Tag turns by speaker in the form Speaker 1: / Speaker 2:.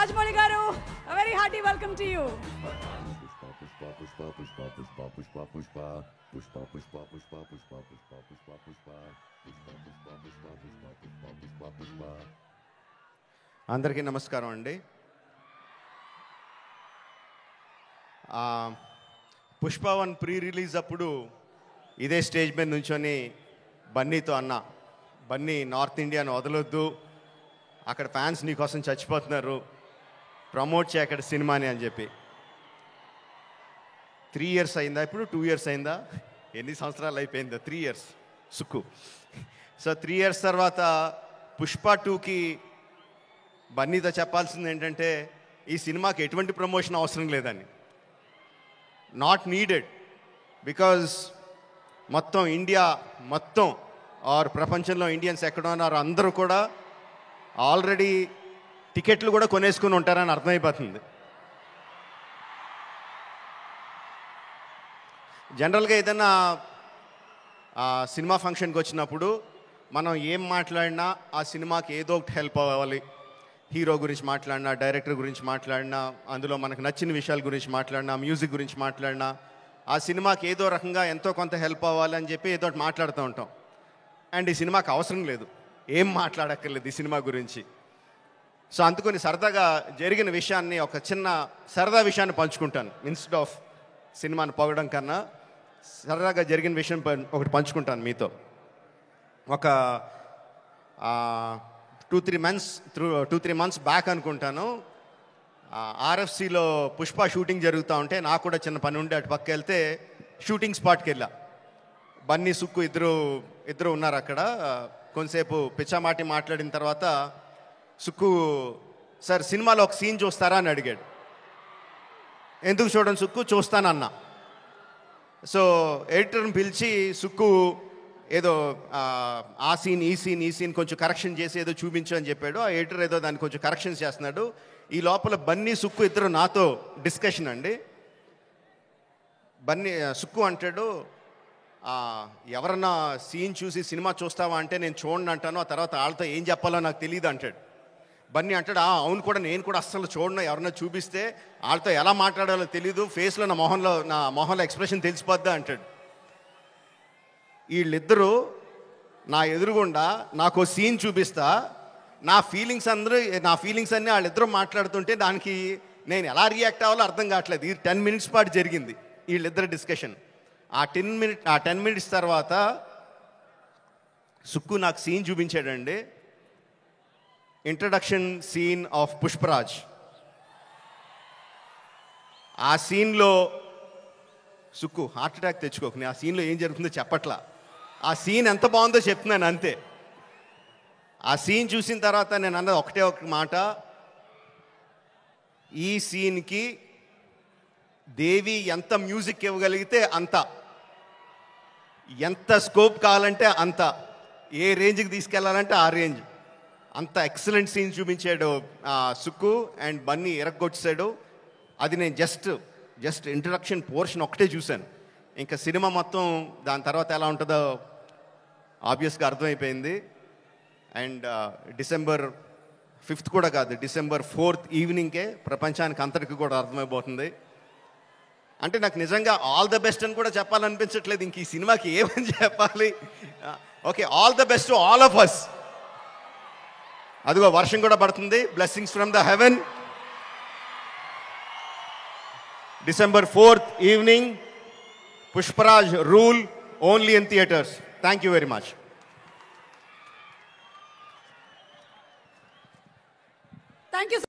Speaker 1: Rajamouli garu, a very hearty welcome to you.
Speaker 2: అందరికీ నమస్కారం అండి. పుష్ప 1 ప్రీ రిలీజ్ అప్పుడు ఇదే స్టేజ్ మీద నుంచొని బన్నీతో అన్న, బన్నీ నార్త్ ఇండియాను వదలొద్దు, అక్కడ ఫ్యాన్స్ నీకోసం చచ్చిపోతున్నారు, ప్రమోట్ చేయ అక్కడ సినిమాని అని చెప్పి. 3 years అయిందా, ఇప్పుడు 2 years అయిందా, ఎన్ని సంవత్సరాలు అయిపోయిందా? 3 years సుక్కు. సో 3 years తర్వాత పుష్ప 2కి బన్నీతో చెప్పాల్సింది ఏంటంటే, ఈ సినిమాకి ఎటువంటి ప్రమోషన్ అవసరం లేదని. నాట్ నీడెడ్, బికాజ్ మొత్తం ఇండియా మొత్తం ఆర్ ప్రపంచంలో ఇండియన్స్ ఎక్కడ ఉన్నారో అందరూ కూడా ఆల్రెడీ టికెట్లు కూడా కొనేసుకుని ఉంటారని అర్థమైపోతుంది. జనరల్గా ఏదైనా సినిమా ఫంక్షన్కి వచ్చినప్పుడు మనం ఏం మాట్లాడినా ఆ సినిమాకి ఏదో ఒకటి హెల్ప్ అవ్వాలి. హీరో గురించి మాట్లాడినా, డైరెక్టర్ గురించి మాట్లాడినా, అందులో మనకు నచ్చిన విషయాల గురించి మాట్లాడినా, మ్యూజిక్ గురించి మాట్లాడినా, ఆ సినిమాకి ఏదో రకంగా ఎంతో కొంత హెల్ప్ అవ్వాలి అని చెప్పి ఏదో ఒకటి మాట్లాడుతూ ఉంటాం. అండ్ ఈ సినిమాకి అవసరం లేదు, ఏం మాట్లాడక్కర్లేదు ఈ సినిమా గురించి. సో అందుకని సరదాగా జరిగిన విషయాన్ని, ఒక చిన్న సరదా విషయాన్ని పంచుకుంటాను. ఇన్స్టెడ్ ఆఫ్ సినిమాని పొగడం కన్నా సరదాగా జరిగిన విషయం ఒకటి పంచుకుంటాను మీతో. ఒక 2-3 months బ్యాక్ అనుకుంటాను, ఆర్ఎఫ్సిలో పుష్ప షూటింగ్ జరుగుతూ ఉంటే నాకు కూడా చిన్న పని ఉండి అటు పక్క వెళ్తే షూటింగ్ స్పాట్కి వెళ్ళా. బన్నీ, సుక్కు ఇద్దరు ఉన్నారు అక్కడ. కొంతసేపు పిచ్చామాటి మాట్లాడిన తర్వాత సుక్కు, సార్ సినిమాలో ఒక సీన్ చూస్తారా అని అడిగాడు. ఎందుకు చూడండి సుక్కు, చూస్తానన్నా. సో ఎడిటర్ని పిలిచి సుక్కు ఏదో ఆ సీన్ ఈ సీన్ కొంచెం కరెక్షన్ చేసి ఏదో చూపించు అని చెప్పాడు. ఆ ఎడిటర్ ఏదో దాన్ని కొంచెం కరెక్షన్స్ చేస్తున్నాడు. ఈ లోపల బన్నీ, సుక్కు ఇద్దరు నాతో డిస్కషన్ అండి. సుక్కు అంటాడు, ఎవరన్నా సీన్ చూసి సినిమా చూస్తావా అంటే నేను చూడండి అంటాను, ఆ తర్వాత వాళ్ళతో ఏం చెప్పాలో నాకు తెలియదు అంటాడు. బన్నీ అంటాడు, అవును కూడా, నేను కూడా అస్సలు చూడను, ఎవరన్నా చూపిస్తే వాళ్ళతో ఎలా మాట్లాడాలో తెలీదు, ఫేస్లో నా మొహంలో ఎక్స్ప్రెషన్ తెలిసిపోద్దా అంటాడు. వీళ్ళిద్దరూ నా ఎదురుగుండా నాకు సీన్ చూపిస్తా, నా ఫీలింగ్స్ అన్నీ వాళ్ళిద్దరూ మాట్లాడుతుంటే దానికి నేను ఎలా రియాక్ట్ అవ్వాలో అర్థం కావట్లేదు. ఈ 10 minutes పాటు జరిగింది వీళ్ళిద్దరు డిస్కషన్. ఆ 10 minutes తర్వాత సుక్కు నాకు సీన్ చూపించాడండి. Introduction scene of Pushparaj. ఆ సీన్లో సుక్కు హార్ట్ అటాక్ తెచ్చుకోకు, ఆ సీన్లో ఏం జరుగుతుందో చెప్పట్లా, ఆ సీన్ ఎంత బాగుందో చెప్తున్నాను అంతే. ఆ సీన్ చూసిన తర్వాత నేను అన్నది ఒకటే ఒక మాట, ఈ సీన్కి దేవి ఎంత మ్యూజిక్ ఇవ్వగలిగితే అంత, ఎంత స్కోప్ కావాలంటే అంత, ఏ రేంజ్కి తీసుకెళ్లాలంటే ఆ రేంజ్, అంత ఎక్సలెంట్ సీన్ చూపించాడు సుక్కు. అండ్ బన్నీ ఎరగొచ్చాడు. అది నేను జస్ట్ ఇంట్రడక్షన్ పోర్షన్ ఒకటే చూశాను. ఇంకా సినిమా మొత్తం దాని తర్వాత ఎలా ఉంటుందో ఆబ్వియస్గా అర్థమైపోయింది. అండ్ December 5th కూడా కాదు, December 4th ఈవినింగ్కే ప్రపంచానికి అంతటికి కూడా అర్థమైపోతుంది. అంటే నాకు నిజంగా ఆల్ ద బెస్ట్ అని కూడా చెప్పాలనిపించట్లేదు, ఇంక ఈ సినిమాకి ఏమని చెప్పాలి. Okay, all the best to all of us. అదిగో వర్షం కూడా పడుతుంది, blessings from the heaven. December 4th evening, Pushparaj rule, only in theatres. Thank you very much.
Speaker 1: Thank you.